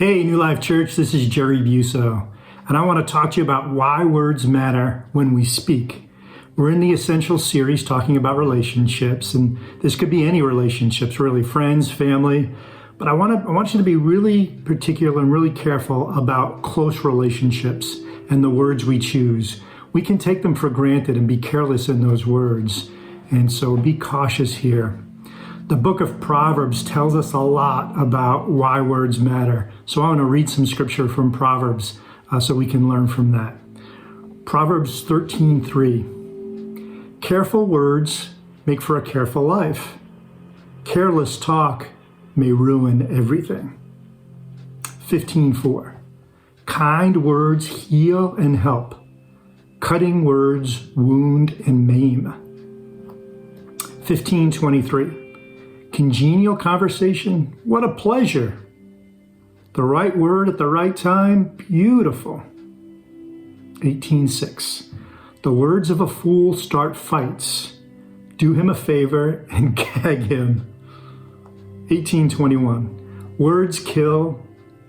Hey, New Life Church, this is Jerry Biuso, and I want to talk to you about why words matter when we speak. We're in the Essential series talking about relationships, and this could be any relationships, really, friends, family, but I want you to be really particular and really careful about close relationships and the words we choose. We can take them for granted and be careless in those words, and so be cautious here. The book of Proverbs tells us a lot about why words matter. So I want to read some scripture from Proverbs so we can learn from that. Proverbs 13:3. Careful words make for a careful life. Careless talk may ruin everything. 15:4. Kind words heal and help. Cutting words wound and maim. 15:23. Congenial conversation, what a pleasure. The right word at the right time, beautiful. 18:6. The words of a fool start fights. Do him a favor and gag him. 18:21. Words kill,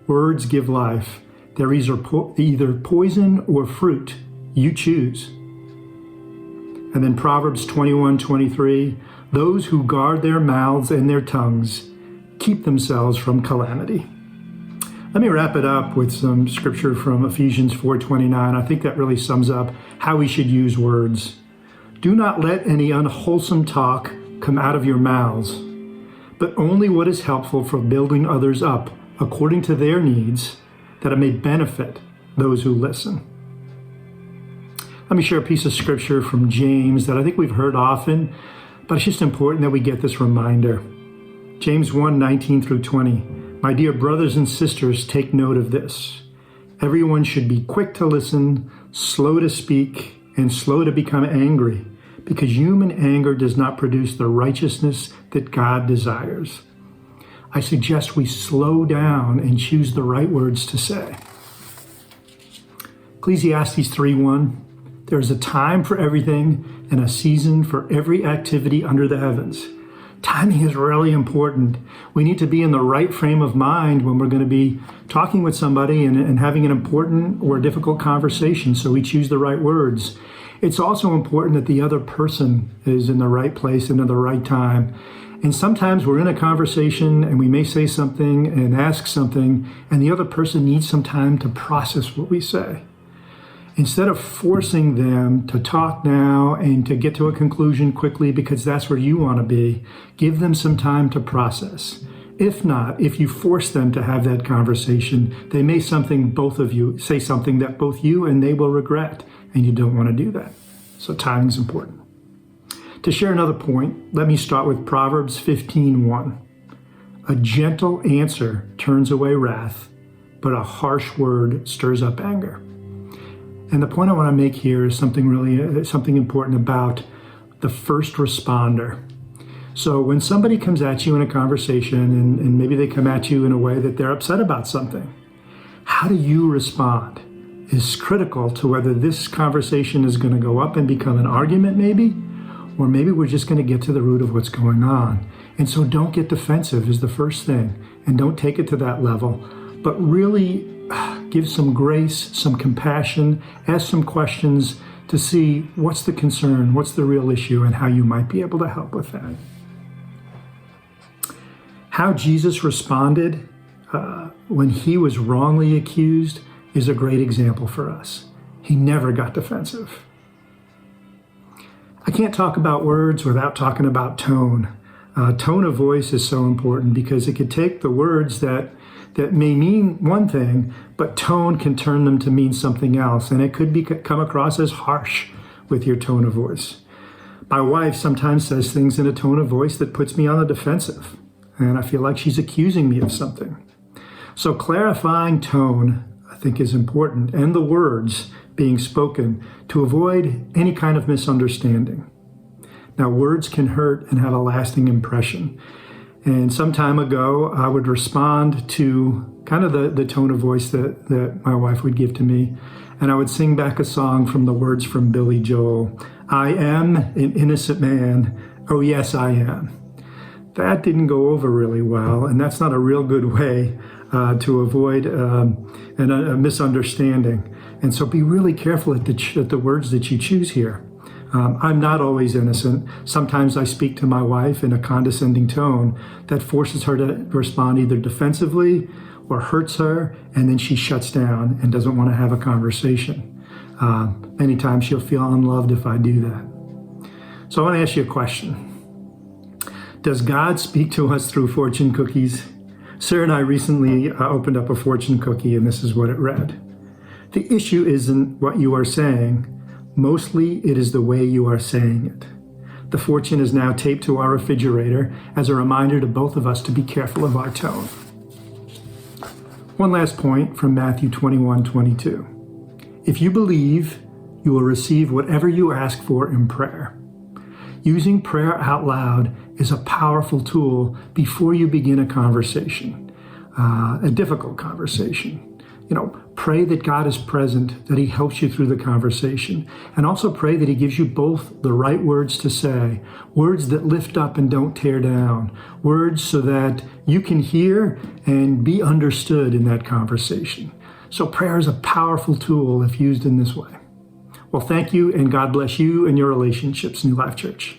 words give life. They're either poison or fruit. You choose. And then Proverbs 21:23. Those who guard their mouths and their tongues keep themselves from calamity. Let me wrap it up with some scripture from Ephesians 4:29. I think that really sums up how we should use words. Do not let any unwholesome talk come out of your mouths, but only what is helpful for building others up according to their needs, that it may benefit those who listen. Let me share a piece of scripture from James that I think we've heard often, but it's just important that we get this reminder. James 1:19 through 20. My dear brothers and sisters, take note of this. Everyone should be quick to listen, slow to speak, and slow to become angry, because human anger does not produce the righteousness that God desires. I suggest we slow down and choose the right words to say. Ecclesiastes 3:1. There is a time for everything and a season for every activity under the heavens. Timing is really important. We need to be in the right frame of mind when we're going to be talking with somebody and having an important or difficult conversation, so we choose the right words. It's also important that the other person is in the right place and at the right time. And sometimes we're in a conversation and we may say something and ask something, and the other person needs some time to process what we say. Instead of forcing them to talk now and to get to a conclusion quickly because that's where you want to be, give them some time to process. If not, if you force them to have that conversation, they may say something that both you and they will regret, and you don't want to do that. So timing is important. To share another point, let me start with Proverbs 15:1. A gentle answer turns away wrath, but a harsh word stirs up anger. And the point I want to make here is something important about the first responder. So when somebody comes at you in a conversation and maybe they come at you in a way that they're upset about something, how do you respond is critical to whether this conversation is going to go up and become an argument maybe, or maybe we're just going to get to the root of what's going on. And so don't get defensive is the first thing, and don't take it to that level, but really give some grace, some compassion, ask some questions to see what's the concern, what's the real issue, and how you might be able to help with that. How Jesus responded when he was wrongly accused is a great example for us. He never got defensive. I can't talk about words without talking about tone. Tone of voice is so important because it could take the words that may mean one thing, but tone can turn them to mean something else, and it could come across as harsh with your tone of voice. My wife sometimes says things in a tone of voice that puts me on the defensive, and I feel like she's accusing me of something. So clarifying tone, I think, is important, and the words being spoken to avoid any kind of misunderstanding. Now, words can hurt and have a lasting impression. And some time ago, I would respond to kind of the tone of voice that my wife would give to me. And I would sing back a song from the words from Billy Joel. I am an innocent man. Oh, yes, I am. That didn't go over really well, and that's not a real good way to avoid a misunderstanding. And so be really careful at the words that you choose here. I'm not always innocent. Sometimes I speak to my wife in a condescending tone that forces her to respond either defensively or hurts her, and then she shuts down and doesn't want to have a conversation. Many times she'll feel unloved if I do that. So I want to ask you a question. Does God speak to us through fortune cookies? Sarah and I recently opened up a fortune cookie, and this is what it read. The issue isn't what you are saying. Mostly it is the way you are saying it. The fortune is now taped to our refrigerator as a reminder to both of us to be careful of our tone. One last point from Matthew 21:22. If you believe, you will receive whatever you ask for in prayer. Using prayer out loud is a powerful tool before you begin a conversation, a difficult conversation. Pray that God is present, that he helps you through the conversation, and also pray that he gives you both the right words to say, words that lift up and don't tear down, words so that you can hear and be understood in that conversation. So prayer is a powerful tool if used in this way. Well, thank you, and God bless you and your relationships, New Life Church.